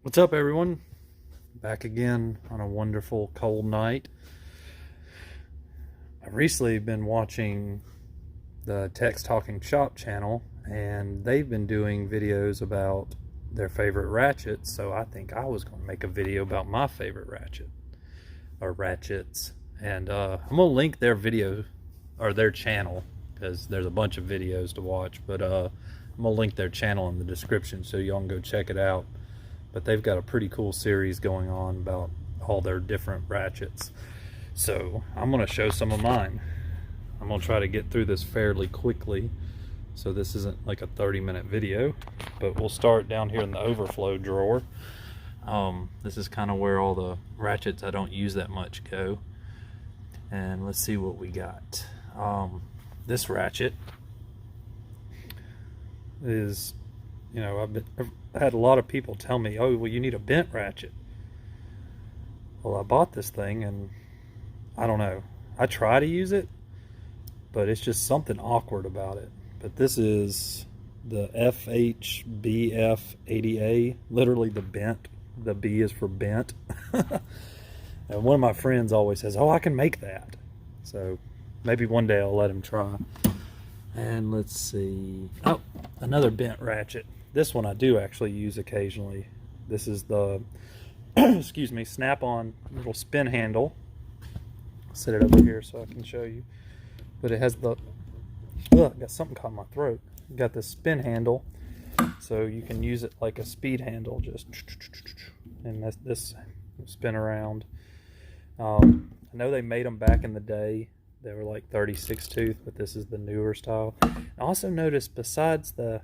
What's up, everyone? Back again on a wonderful cold night. I've recently been watching the Tex Talking Shop channel, and they've been doing videos about their favorite ratchets, so I think I was going to make a video about my favorite ratchet, or ratchets. And I'm going to link their video, or their channel, because there's a bunch of videos to watch, but I'm going to link their channel in the description so y'all can go check it out. But they've got a pretty cool series going on about all their different ratchets. So I'm going to show some of mine. I'm going to try to get through this fairly quickly, so this isn't like a 30-minute video, but we'll start down here in the overflow drawer. This is kind of where all the ratchets I don't use that much go. And let's see what we got. This ratchet is, you know, I've had a lot of people tell me, oh, well, you need a bent ratchet. Well, I bought this thing and I don't know. I try to use it, but it's just something awkward about it. But this is the FHBF80A, literally the bent. The B is for bent. And one of my friends always says, oh, I can make that. So maybe one day I'll let him try. And let's see. Oh, another bent ratchet. This one I do actually use occasionally. This is the, excuse me, snap-on little spin handle. I'll set it over here so I can show you. But it has the, ugh, got something caught in my throat. Got the spin handle, so you can use it like a speed handle, just, and this spin around. I know they made them back in the day. They were like 36 tooth, but this is the newer style. I also noticed, besides the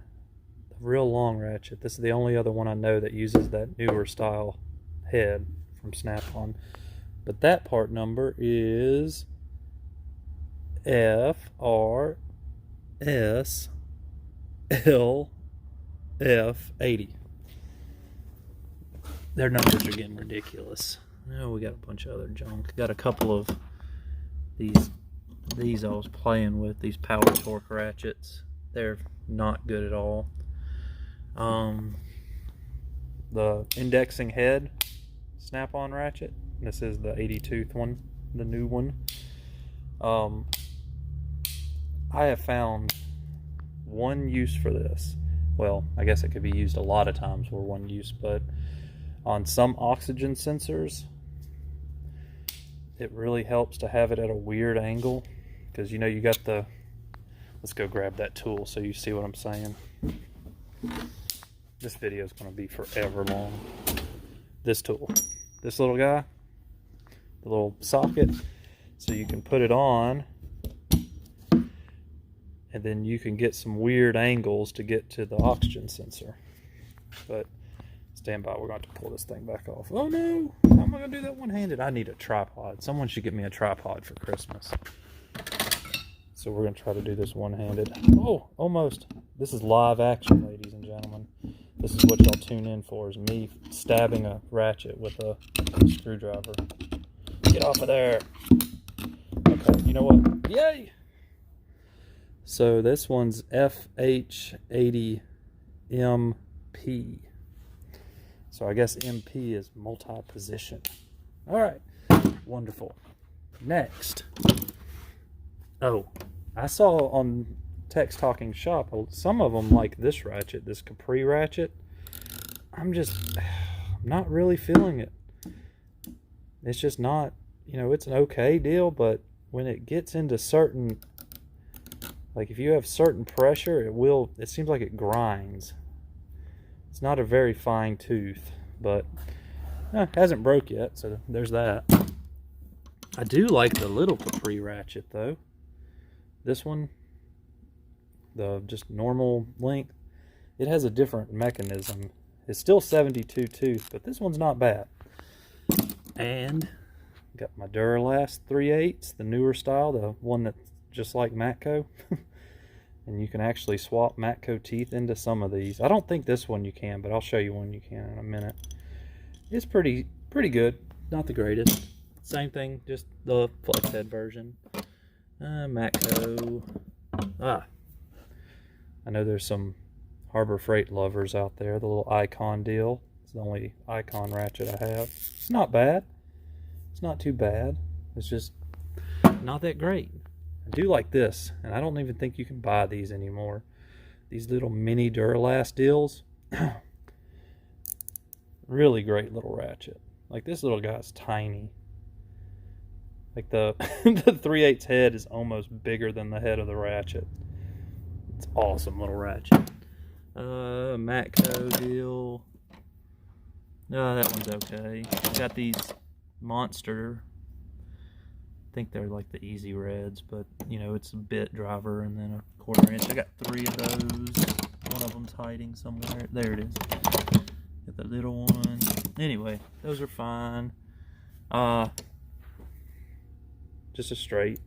real long ratchet, this is the only other one I know that uses that newer style head from Snap-on. But that part number is FRSLF80. Their numbers are getting ridiculous. Oh, we got a bunch of other junk. Got a couple of these I was playing with, these power torque ratchets. They're not good at all. The indexing head snap-on ratchet. This is the 80 tooth one, the new one. I have found one use for this. Well, I guess it could be used a lot of times for one use, but on some oxygen sensors, it really helps to have it at a weird angle, because you know you got the, let's go grab that tool so you see what I'm saying. This video is going to be forever long. This tool, this little guy, the little socket, so you can put it on and then you can get some weird angles to get to the oxygen sensor. But stand by, we're going to have to pull this thing back off. Oh no, how am I going to do that one-handed? I need a tripod. Someone should get me a tripod for Christmas. So we're going to try to do this one-handed. Oh, almost. This is live action, ladies and gentlemen. This is what y'all tune in for, is me stabbing a ratchet with a screwdriver. Get off of there. Okay, you know what? Yay! So this one's FH80MP. So I guess MP is multi-position. All right, wonderful. Next. Oh, I saw on Tex Talking Shop, some of them like this ratchet, this Capri ratchet. I'm not really feeling it. It's just not, you know, it's an okay deal, but when it gets into certain, like if you have certain pressure, it seems like it grinds. It's not a very fine tooth, but it hasn't broke yet, so there's that. I do like the little Capri ratchet though. This one, the just normal length, it has a different mechanism. It's still 72 tooth, but this one's not bad. And got my Duralast 3/8, the newer style, the one that's just like Matco. And you can actually swap Matco teeth into some of these. I don't think this one you can, but I'll show you one you can in a minute. It's pretty good. Not the greatest. Same thing, just the flex head version. Matco. I know there's some Harbor Freight lovers out there. The little icon deal. It's the only icon ratchet I have. It's not bad. It's not too bad. It's just not that great. I do like this, and I don't even think you can buy these anymore. These little mini Duralast deals. Really great little ratchet. Like, this little guy's tiny. Like, the the 3/8 head is almost bigger than the head of the ratchet. It's awesome little ratchet. Matco deal. That one's okay. Got these monster. I think they're like the easy reds, but you know, it's a bit driver and then a 1/4 inch. I got 3 of those. One of them's hiding somewhere. There it is. Got the little one. Anyway, those are fine. Just a straight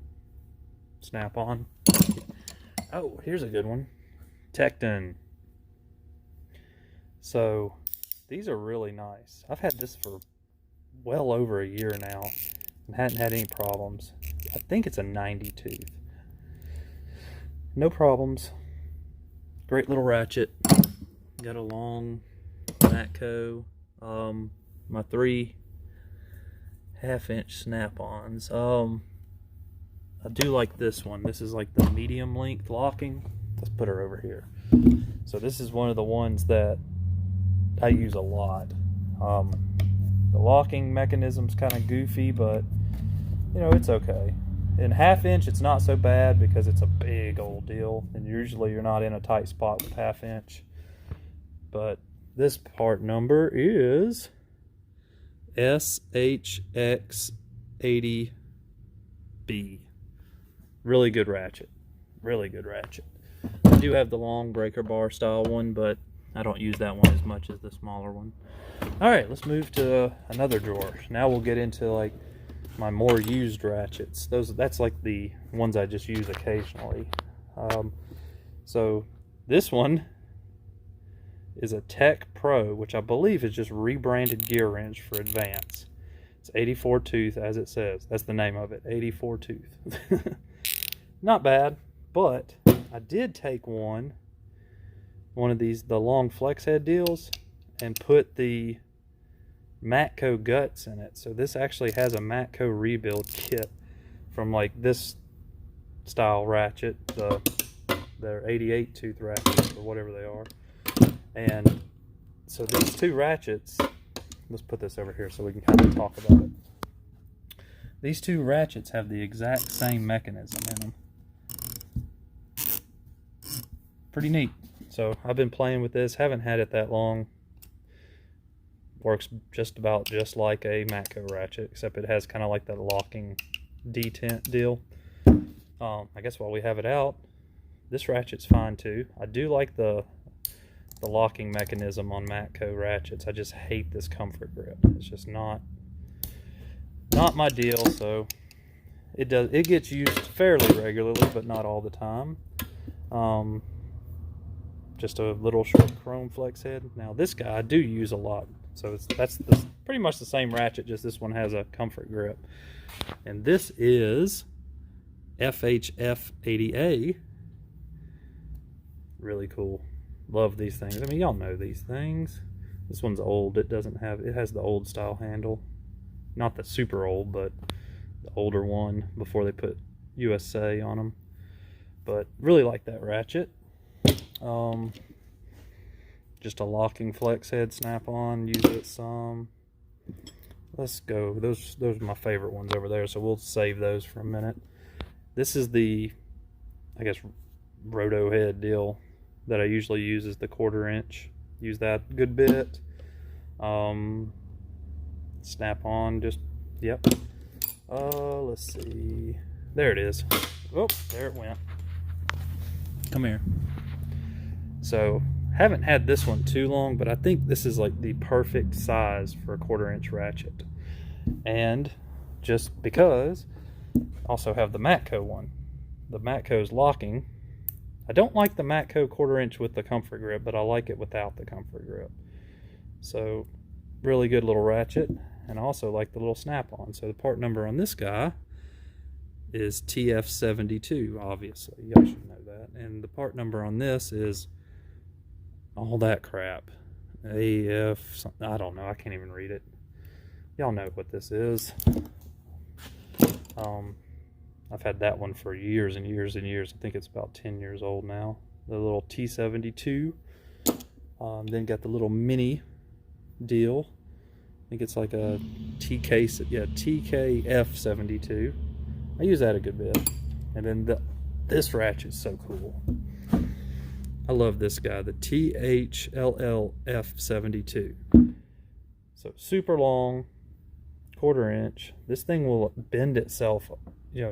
snap-on. Oh, here's a good one. Tecton. So these are really nice. I've had this for well over a year now and hadn't had any problems. I think it's a 90 tooth. No problems. Great little ratchet. Got a long Matco. My 3 1/2-inch snap-ons. I do like this one. This is like the medium length locking. Let's put her over here. So this is one of the ones that I use a lot. The locking mechanism's kind of goofy, but you know, it's okay. In 1/2-inch, it's not so bad because it's a big old deal, and usually you're not in a tight spot with 1/2-inch. But this part number is SHX80B. Really good ratchet. Really good ratchet. I do have the long breaker bar style one, but I don't use that one as much as the smaller one. Alright, let's move to another drawer. Now we'll get into like my more used ratchets. That's like the ones I just use occasionally. So this one is a Tech Pro, which I believe is just rebranded gear wrench for Advance. It's 84 tooth, as it says. That's the name of it, 84 tooth. Not bad, but I did take one of these, the long flex head deals, and put the Matco guts in it. So this actually has a Matco rebuild kit from like this style ratchet, their 88 tooth ratchets or whatever they are. And so these 2 ratchets, let's put this over here so we can kind of talk about it. These 2 ratchets have the exact same mechanism in them. Pretty neat. So I've been playing with this, haven't had it that long. Works just about just like a Matco ratchet, except it has kind of like that locking detent deal. I guess while we have it out, this ratchet's fine too. I do like the locking mechanism on Matco ratchets. I just hate this comfort grip. It's just not my deal. So it gets used fairly regularly, but not all the time. Just a little short chrome flex head. Now this guy I do use a lot, so that's pretty much the same ratchet, just this one has a comfort grip. And this is FHF80A. Really cool. Love these things. I mean, y'all know these things. This one's old. It has the old style handle. Not the super old, but the older one before they put USA on them. But really like that ratchet. Just a locking flex head snap on, use it some. Let's go. Those are my favorite ones over there, so we'll save those for a minute. This is the, I guess, roto head deal that I usually use, is the 1/4 inch. Use that a good bit. Snap on, just, yep. Let's see. There it is. Oh, there it went. Come here. So, haven't had this one too long, but I think this is like the perfect size for a 1/4 inch ratchet. And just because, I also have the Matco one. The Matco's locking. I don't like the Matco 1/4 inch with the comfort grip, but I like it without the comfort grip. So, really good little ratchet. And I also like the little snap-on. So the part number on this guy is TF72, obviously. Y'all should know that. And the part number on this is all that crap. AF, I don't know, I can't even read it. Y'all know what this is. I've had that one for years and years and years. I think it's about 10 years old now. The little T72. Then got the little mini deal. I think it's like a TKF72. I use that a good bit. And then this ratchet's so cool. I love this guy, the THLLF72. So super long, 1/4 inch. This thing will bend itself,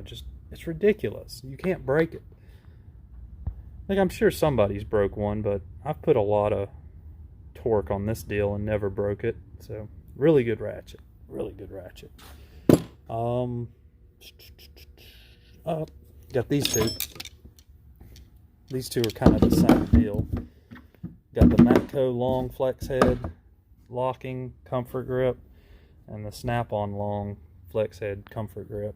just, it's ridiculous. You can't break it. Like, I'm sure somebody's broke one, but I've put a lot of torque on this deal and never broke it. So really good ratchet. Really good ratchet. Got these two. These two are kind of the same deal. Got the Matco long flex head locking comfort grip and the snap-on long flex head comfort grip.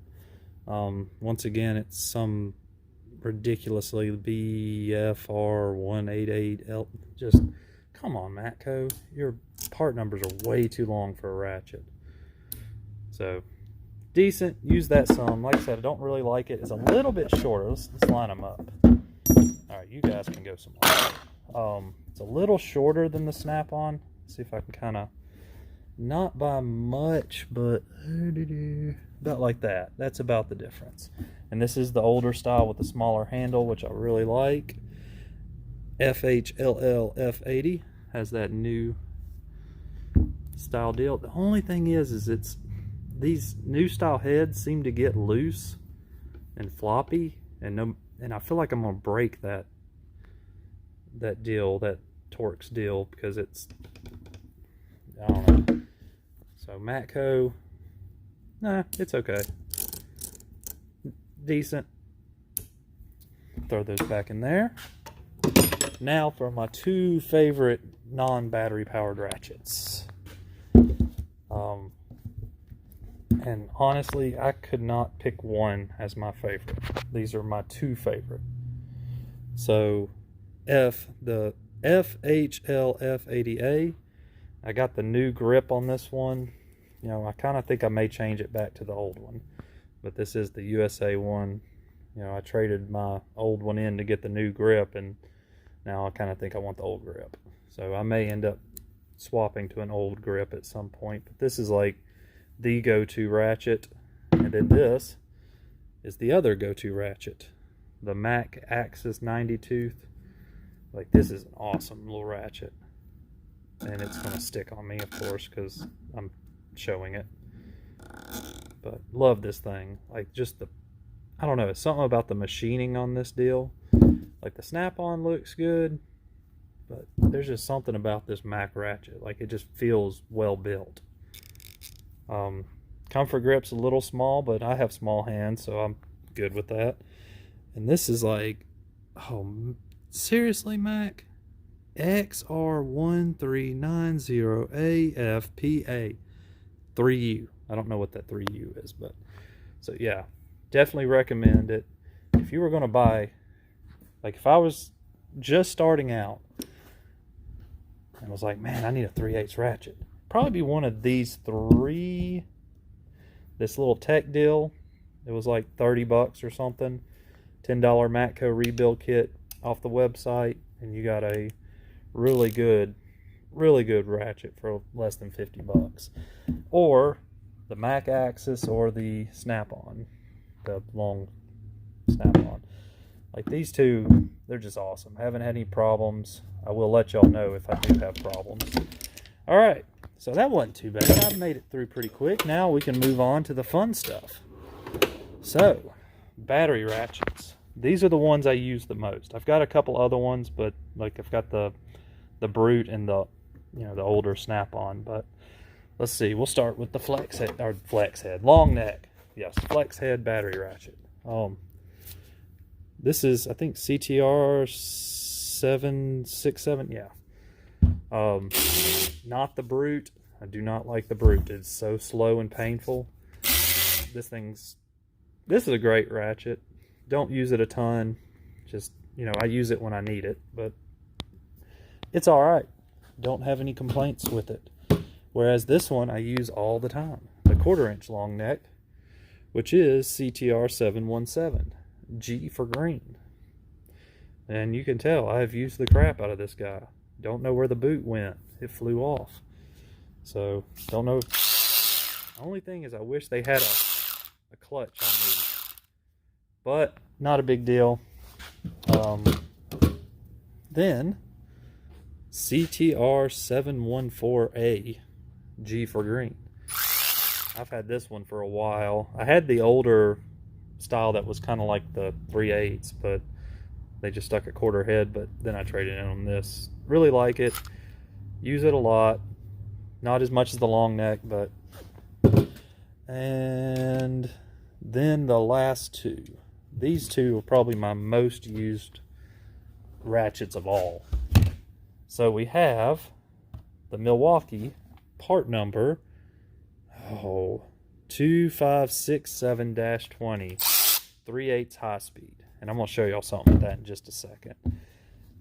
Once again, it's some ridiculously BFR 188L. Just come on, Matco, your part numbers are way too long for a ratchet. So decent, use that some. Like I said, I don't really like it. It's a little bit shorter. Let's line them up. All right, you guys can go some more. It's a little shorter than the snap-on. See if I can kind of, not by much, but about like that. That's about the difference. And this is the older style with the smaller handle, which I really like. FHLL F80 has that new style deal. The only thing is it's these new style heads seem to get loose and floppy, and I feel like I'm gonna break that deal, that Torx deal, because it's, I don't know. So Matco, nah, it's okay, decent. Throw those back in there. Now for my two favorite non-battery powered ratchets. And honestly, I could not pick one as my favorite. These are my two favorite. So the FHL F80A, I got the new grip on this one. I kind of think I may change it back to the old one, but this is the USA one. I traded my old one in to get the new grip, and now I kind of think I want the old grip. So I may end up swapping to an old grip at some point, but this is like the go-to ratchet. And then this is the other go-to ratchet, the Mac Axis 90 tooth. Like, this is an awesome little ratchet, and it's going to stick on me, of course, because I'm showing it. But love this thing. Like, just I don't know, it's something about the machining on this deal. Like, the snap-on looks good, but there's just something about this Mac ratchet. Like, it just feels well built. Comfort grip's a little small, but I have small hands, so I'm good with that. And this is like, oh, seriously, Mac? XR1390AFPA 3U. I don't know what that 3U is, but so yeah, definitely recommend it. If you were going to buy, like, if I was just starting out and was like, man, I need a 3/8 ratchet, probably be one of these three. This little tech deal, it was like 30 bucks or something. $10 Matco rebuild kit off the website, and you got a really good ratchet for less than 50 bucks. Or the Mac Axis, or the snap-on, the long snap-on. Like, these two, they're just awesome. Haven't had any problems. I will let y'all know if I do have problems. All right, so that wasn't too bad. I made it through pretty quick. Now we can move on to the fun stuff. So, battery ratchets. These are the ones I use the most. I've got a couple other ones, but like, I've got the Brute and the older snap-on. But let's see. We'll start with the flex head, long neck. Yes, flex head battery ratchet. This is, I think, CTR 767. Yeah. Not the Brute. I do not like the Brute. It's so slow and painful. This is a great ratchet. Don't use it a ton. Just, I use it when I need it, but it's all right. Don't have any complaints with it. Whereas this one I use all the time. The 1/4 inch long neck, which is CTR 717, G for green. And you can tell I've used the crap out of this guy. Don't know where the boot went. It flew off. So, don't know. The only thing is I wish they had a clutch on these. But, not a big deal. Then, CTR 714A, G for green. I've had this one for a while. I had the older style that was kind of like the 3/8, but they just stuck a 1/4 head, but then I traded in on this. Really like it. Use it a lot. Not as much as the long neck, but... And then the last two. These two are probably my most used ratchets of all. So we have the Milwaukee part number 2567-20 3/8 high speed, and I'm going to show y'all something with that in just a second.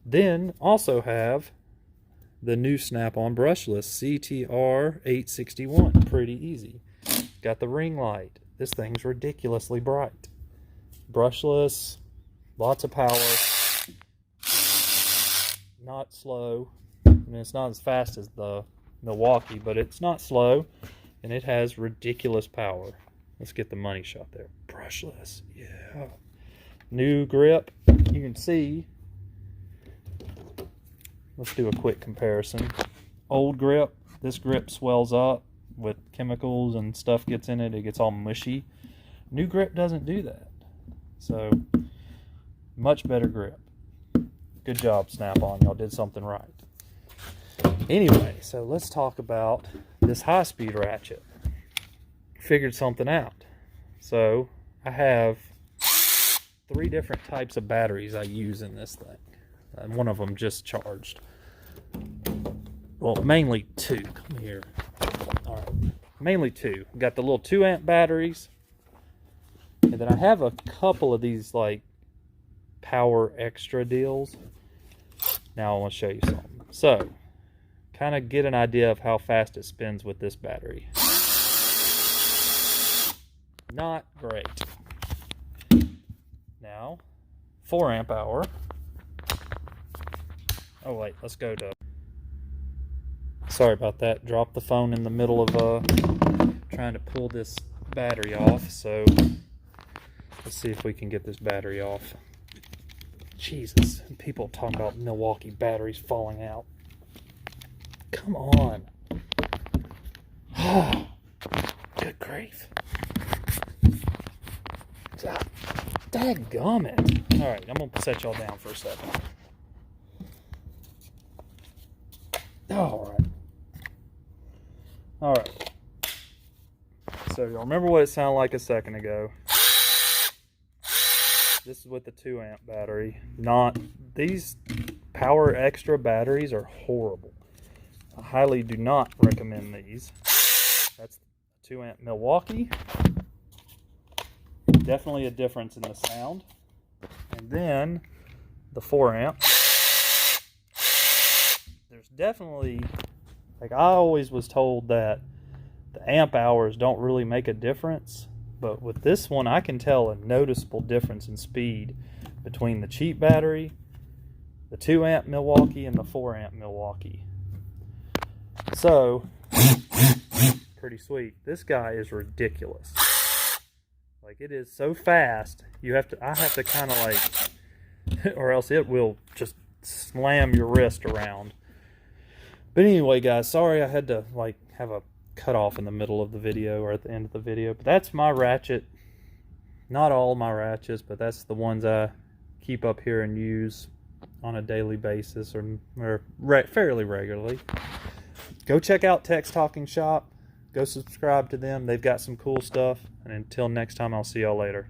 Then also have the new snap-on brushless CTR 861, pretty easy. Got the ring light. This thing's ridiculously bright. Brushless, lots of power, not slow. I mean, it's not as fast as the Milwaukee, but it's not slow, and it has ridiculous power. Let's get the money shot there. Brushless, yeah. New grip. You can see. Let's do a quick comparison. Old grip. This grip swells up with chemicals and stuff gets in it. It gets all mushy. New grip doesn't do that. So, much better grip. Good job, Snap-on. Y'all did something right. Anyway, so let's talk about this high-speed ratchet. Figured something out. So, I have 3 different types of batteries I use in this thing. And one of them just charged. Well, mainly 2. Come here. All right. Mainly 2. Got the little 2 amp batteries. And then I have a couple of these like power extra deals. Now I want to show you something. So, kind of get an idea of how fast it spins with this battery. Not great. Now, 4 amp hour. Oh wait, let's go to... Sorry about that. Dropped the phone in the middle of trying to pull this battery off. So, let's see if we can get this battery off. Jesus, people talk about Milwaukee batteries falling out. Come on. Oh, good grief. Dadgummit. Alright, I'm going to set y'all down for a second. Alright. Alright. So, y'all remember what it sounded like a second ago. This is with the 2 amp battery. These power extra batteries are horrible. I highly do not recommend these. That's the 2 amp Milwaukee. Definitely a difference in the sound. And then the 4 amp. There's definitely, like I always was told that the amp hours don't really make a difference. But with this one, I can tell a noticeable difference in speed between the cheap battery, the 2 amp Milwaukee, and the 4 amp Milwaukee. So, pretty sweet. This guy is ridiculous. Like, it is so fast, I have to kind of like, or else it will just slam your wrist around. But anyway, guys, sorry I had to like have a cut off in the middle of the video or at the end of the video, but that's my ratchet. Not all my ratchets, but that's the ones I keep up here and use on a daily basis or fairly regularly. Go check out Tex Talking Shop. Go subscribe to them. They've got some cool stuff. And until next time, I'll see y'all later.